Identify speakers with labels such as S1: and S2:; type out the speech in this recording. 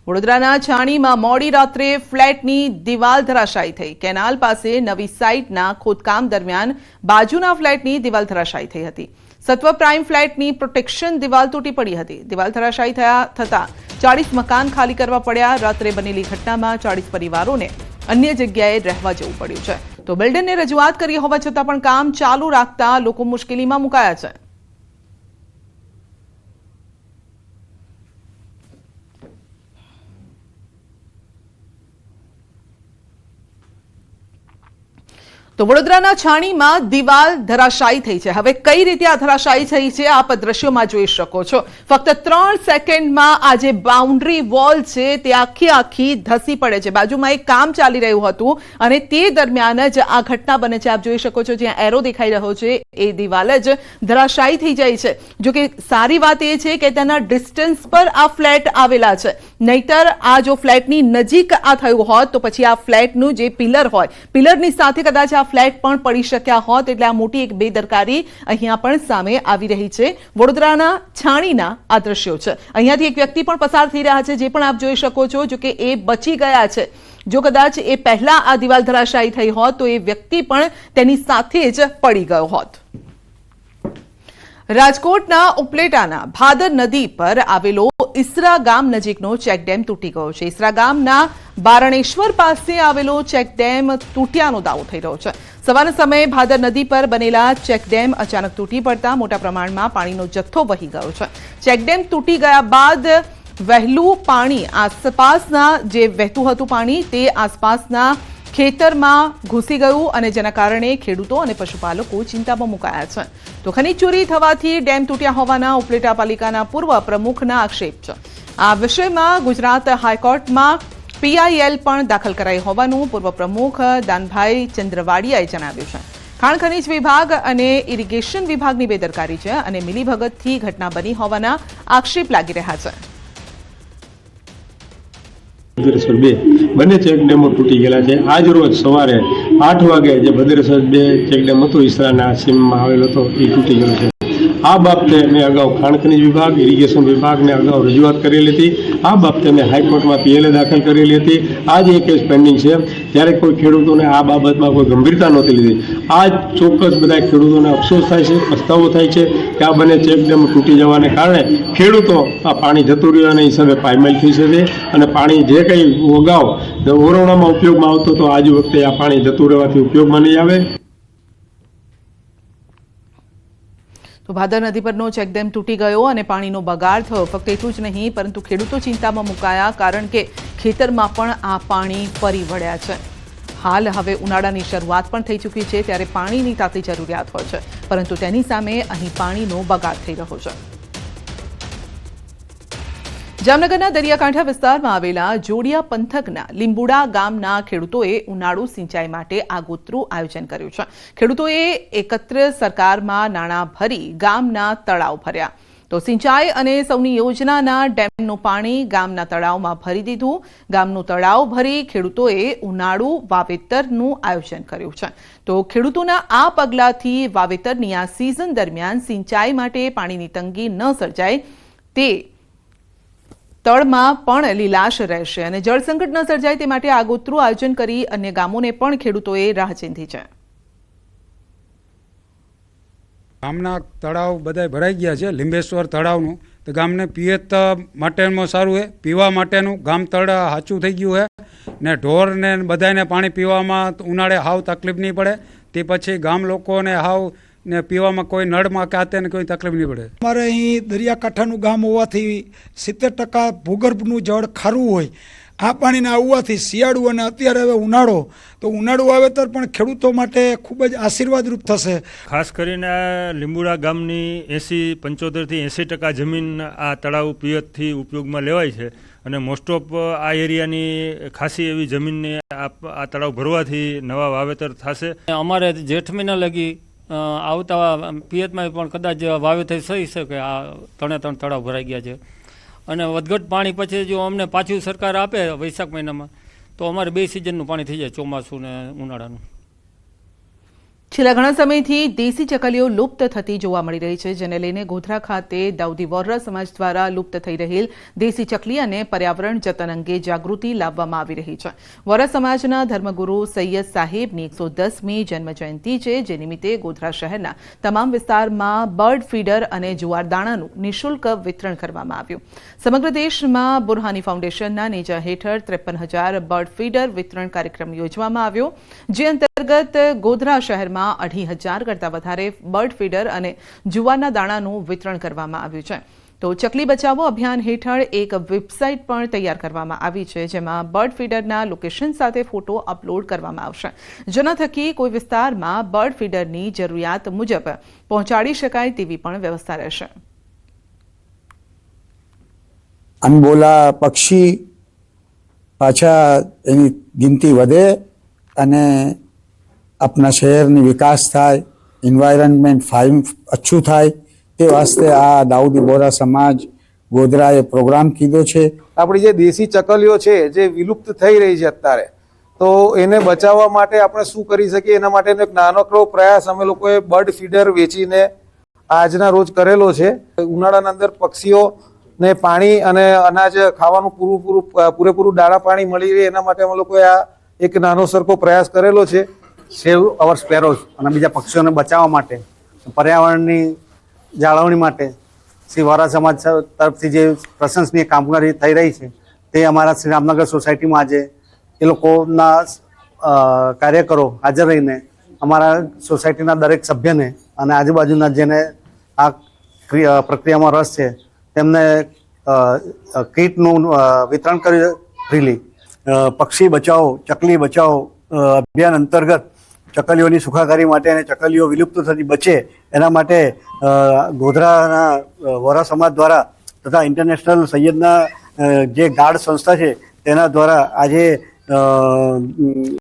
S1: વડોદરાના છાણીમાં મોડી રાત્રે ફ્લેટની દિવાલ ધરાશાયી થઈ। કેનાલ પાસે નવી સાઇટના ખોદકામ દરમિયાન બાજુના ફ્લેટની દિવાલ ધરાશાયી થઈ હતી। સત્વ પ્રાઇમ ફ્લેટની પ્રોટેક્શન દિવાલ તૂટી પડી હતી। દિવાલ ધરાશાયી થતા 40 મકાન ખાલી કરવા પડ્યા। રાત્રે બનેલી ઘટનામાં 40 પરિવારોને અન્ય જગ્યાએ રહેવા જવું પડ્યું છે। તો બિલ્ડરને રજૂઆત કરી હોવા છતાં પણ કામ ચાલુ રાખતા લોકો મુશ્કેલીમાં મુકાયા છે। તો વડોદરાના છાણીમાં દિવાલ ધરાશાયી થઈ છે। હવે કઈ રીતે આ ધરાશાયી થઈ છે આપ દ્રશ્યોમાં જોઈ શકો છો। ફક્ત 3 સેકન્ડમાં આ જે બાઉન્ડ્રી વોલ છે તે આખી ધસી પડે છે। બાજુમાં એક કામ ચાલી રહ્યું હતું અને તે દરમિયાન જ આ ઘટના બને છે। આપ જોઈ શકો છો જ્યાં એરો દેખાઈ રહ્યો છે એ દિવાલ જ ધરાશાયી થઈ જાય છે। જો કે સારી વાત એ છે કે તેના ડિસ્ટન્સ પર આ ફ્લેટ આવેલા છે, નહીતર આ જો ફ્લેટની નજીક આ થયું હોત તો પછી આ ફ્લેટનું જે પિલર હોય, પિલરની સાથે કદાચ આ ફ્લેટ પણ પડી શક્યા હોત। એટલે આ મોટી એક બેદરકારી અહીંયા પણ સામે આવી રહી છે। વડોદરાના છાણીના આ દ્રશ્યો છે। અહીંયાથી એક વ્યક્તિ પણ પસાર થઈ રહ્યા છે, જે પણ આપ જોઈ શકો છો। જો કે એ બચી ગયા છે। જો કદાચ એ પહેલા આ દિવાલ ધરાશાયી થઈ હોત તો એ વ્યક્તિ પણ તેની સાથે જ પડી ગયો હોત। રાજકોટના ઉપલેટાના ભાદર નદી પર આવેલો ઈસરા ગામ નજીકનો ચેકડેમ તૂટી ગયો છે। ઈસરા ગામના બારણેશ્વર પાસે આવેલો ચેકડેમ તૂટ્યાનો દાવો થઈ રહ્યો છે। સવારના સમયે ભાદર નદી પર બનેલા ચેકડેમ અચાનક તૂટી પડતા મોટા પ્રમાણમાં પાણીનો જથ્થો વહી ગયો છે। ચેકડેમ તૂટી ગયા બાદ વહેલું પાણી આસપાસના જે વહેતું હતું પાણી તે આસપાસના ખેતરમાં ઘૂસી ગયું અને જેના કારણે ખેડૂતો અને પશુપાલકો ચિંતામાં મુકાયા છે। તો ખનીજ ચોરી થવાથી ડેમ તૂટ્યા હોવાના ઉપલેટા પાલિકાના પૂર્વ પ્રમુખના આક્ષેપ છે। આ વિષયમાં ગુજરાત હાઈકોર્ટમાં PIL પણ દાખલ કરાઈ હોવાનું પૂર્વ પ્રમુખ દાનભાઈ ચંદ્રવાડિયાએ જણાવ્યું છે। ખાણ ખનીજ વિભાગ અને ઇરિગેશન વિભાગની બેદરકારી છે અને મિલીભગતથી ઘટના બની હોવાના આક્ષેપ લાગી રહ્યા છે।
S2: ભદ્રેશ્વર 2 બંને ચેકડેમો તૂટી ગયેલા છે। આજ રોજ સવારે 8 વાગે જે ભદ્રેશ્વર 2 ચેકડેમ હતો ઈસરાના સીમમાં આવેલો હતો એ તૂટી ગયો છે। આ બાબતે મેં અગાઉ ખાણ ખનીજ વિભાગ, ઇરિગેશન વિભાગને અગાઉ રજૂઆત કરેલી હતી। આ બાબતે મેં હાઈકોર્ટમાં PIL દાખલ કરેલી હતી। આજ એક કેસ પેન્ડિંગ છે, ત્યારે કોઈ ખેડૂતોને આ બાબતમાં કોઈ ગંભીરતા નહોતી લીધી। આજ ચોક્કસ બધા ખેડૂતોને અફસોસ થાય છે, પસ્તાવો થાય છે કે આ બંને ચેકડેમ તૂટી જવાને કારણે ખેડૂતો આ પાણી જતું રહ્યાના હિસાબે પાયમાલ થઈ શકે અને પાણી જે કંઈ અગાઉ ઓરવણામાં ઉપયોગમાં આવતો તો આજ વખતે આ પાણી જતું રહેવાથી ઉપયોગમાં નહીં આવે।
S1: તો ભાદર નદી પરનો ચેકડેમ તૂટી ગયો અને પાણીનો બગાડ થયો। ફક્ત એટલું જ નહીં પરંતુ ખેડૂતો ચિંતામાં મુકાયા, કારણ કે ખેતરમાં પણ આ પાણી ફરી વળ્યા છે। હાલ હવે ઉનાળાની શરૂઆત પણ થઈ ચૂકી છે, ત્યારે પાણીની તાતી જરૂરિયાત હોય છે, પરંતુ તેની સામે અહીં પાણીનો બગાડ થઈ રહ્યો છે। જામનગરના દરિયાકાંઠા વિસ્તારમાં આવેલા જોડિયા પંથકના લીંબુડા ગામના ખેડૂતોએ ઉનાળુ સિંચાઈ માટે આગોતરું આયોજન કર્યું છે। ખેડૂતોએ એકત્ર સરકારમાં નાણાં ભરી ગામના તળાવ ભર્યા। તો સિંચાઈ અને સૌની યોજનાના ડેમનું પાણી ગામના તળાવમાં ભરી દીધું। ગામનું તળાવ ભરી ખેડૂતોએ ઉનાળુ વાવેતરનું આયોજન કર્યું છે। તો ખેડૂતોના આ પગલાથી વાવેતરની આ સિઝન દરમિયાન સિંચાઈ માટે પાણીની તંગી ન સર્જાય, તે તળમાં પણ લીલાશ રહેશે અને જળસંકટ ન સર્જાય તે માટે આગોતરું આયોજન કરી અન્ય ગામોને પણ ખેડૂતોએ રાહ ચીંધી છે।
S3: ગામના તળાવ બધા ભરાઈ ગયા છે। લીંબેશ્વર તળાવનું તો ગામને પિયત માટેનું સારું છે, પીવા માટેનું ગામ તળાવ સાચું થઈ ગયું છે ને ઢોરને બધાને પાણી પીવામાં ઉનાળે હાવ તકલીફ નહીં પડે। તે પછી ગામ લોકોને હાવ ને પીવામાં કોઈ નળમાં કાતે ને કોઈ તકલીફ નહીં પડે।
S4: અમારે અહીં દરિયાકાંઠાનું ગામ હોવાથી 70% ભૂગર્ભનું જળ ખારું હોય। આ પાણીના આવવાથી શિયાળુ અને અત્યારે હવે ઉનાળો, તો ઉનાળુ વાવેતર પણ ખેડૂતો માટે ખૂબ જ આશીર્વાદરૂપ થશે।
S5: ખાસ કરીને લીંબુડા ગામની 75 થી 80% જમીન આ તળાવ પિયતથી ઉપયોગમાં લેવાય છે અને મોસ્ટ ઓફ આ એરિયાની ખાસી એવી જમીનને આ તળાવ ભરવાથી નવા વાવેતર થશે।
S6: અમારે જેઠ મહિના લગી આવતા પિયતમાં પણ કદાચ વાવેતર થઈ શકે। આ 3 તળાવ ભરાઈ ગયા છે અને વધઘટ પાણી પછી જો અમને પાછું સરકાર આપે વૈશાખ મહિનામાં તો અમારે 2 સિઝનનું પાણી થઈ જાય, ચોમાસું ને ઉનાળાનું।
S1: છેલ્લા ઘણા સમયથી દેશી ચકલીઓ લુપ્ત થતી જોવા મળી રહી છે, જેને લઈને ગોધરા ખાતે દાઉદી વોહરા સમાજ દ્વારા લુપ્ત થઈ રહેલ દેશી ચકલી અને પર્યાવરણ જતન અંગે જાગૃતિ લાવવામાં આવી રહી છે. વોહરા સમાજના ધર્મગુરુ સૈયદ સાહેબની 110મી જન્મજયંતિ છે, જે નિમિત્તે ગોધરા શહેરના તમામ વિસ્તારમાં બર્ડ ફીડર અને જુવારદાણાનું નિઃશુલ્ક વિતરણ કરવામાં આવ્યું. સમગ્ર દેશમાં બુરહાની ફાઉન્ડેશનના નેજા હેઠળ 53,000 બર્ડ ફીડર વિતરણ કાર્યક્રમ યોજવામાં આવ્યો, જે અંતર્ગત ગોધરા શહેરમાં 2,500 કરતાં વધારે બર્ડ ફીડર અને જુવારના દાણાનું વિતરણ કરવામાં આવ્યું છે. તો ચકલી બચાવો અભિયાન હેઠળ એક વેબસાઇટ પણ તૈયાર કરવામાં આવી છે, જેમાં બર્ડ ફીડરના લોકેશન સાથે ફોટો અપલોડ કરવામાં આવશે, જેના થકી કોઈ વિસ્તારમાં બર્ડ ફીડરની જરૂરિયાત મુજબ પહોંચાડી શકાય તેવી પણ વ્યવસ્થા રહેશે.
S7: અનબોલા પક્ષી પાછા એની ગિનતી વધે અને अपना शहरनी विकास थाय, एनवायरनमेंट फाइन अच्छू थाय ते वास्ते आ दाऊदी बोहरा समाज गोधराए प्रोग्राम कीधो छे.
S8: આપણી જે દેશી ચકલીઓ છે જે વિલુપ્ત થઈ રહી છે અત્યારે, તો એને બચાવવા માટે આપણે શું કરી શકીએ એના માટેનો એક નાનકડો પ્રયાસ અમે લોકોએ બર્ડ ફીડર વેચીને આજના રોજ કરેલો છે. ઉનાળાના અંદર પક્ષીઓને પાણી અને અનાજ ખાવાનું પૂરેપૂરું દાણા પાણી મળી રહે એના માટે અમે લોકોએ આ એક નાનો સરખો પ્રયાસ કરેલો છે.
S9: સેવ અવર સ્પેરોઝ અને બીજા પક્ષીઓને બચાવવા માટે, પર્યાવરણની જાળવણી માટે શ્રી વોહરા સમાજ તરફથી જે પ્રશંસનીય કામગીરી થઈ રહી છે તે અમારા શ્રી રામનગર સોસાયટીમાં આજે એ લોકોના કાર્યકરો હાજર રહીને અમારા સોસાયટીના દરેક સભ્યને અને આજુબાજુના જેને આ પ્રક્રિયામાં રસ છે તેમને કીટનું વિતરણ કર્યું ફ્રીલી.
S10: પક્ષી બચાવો ચકલી બચાવો અભિયાન અંતર્ગત ચકલીઓની સુખાકારી માટે અને ચકલીઓ વિલુપ્ત થતી બચે એના માટે ગોધરાના વોહરા સમાજ દ્વારા તથા ઇન્ટરનેશનલ સૈયદના જે ગાર્ડ સંસ્થા છે તેના દ્વારા આજે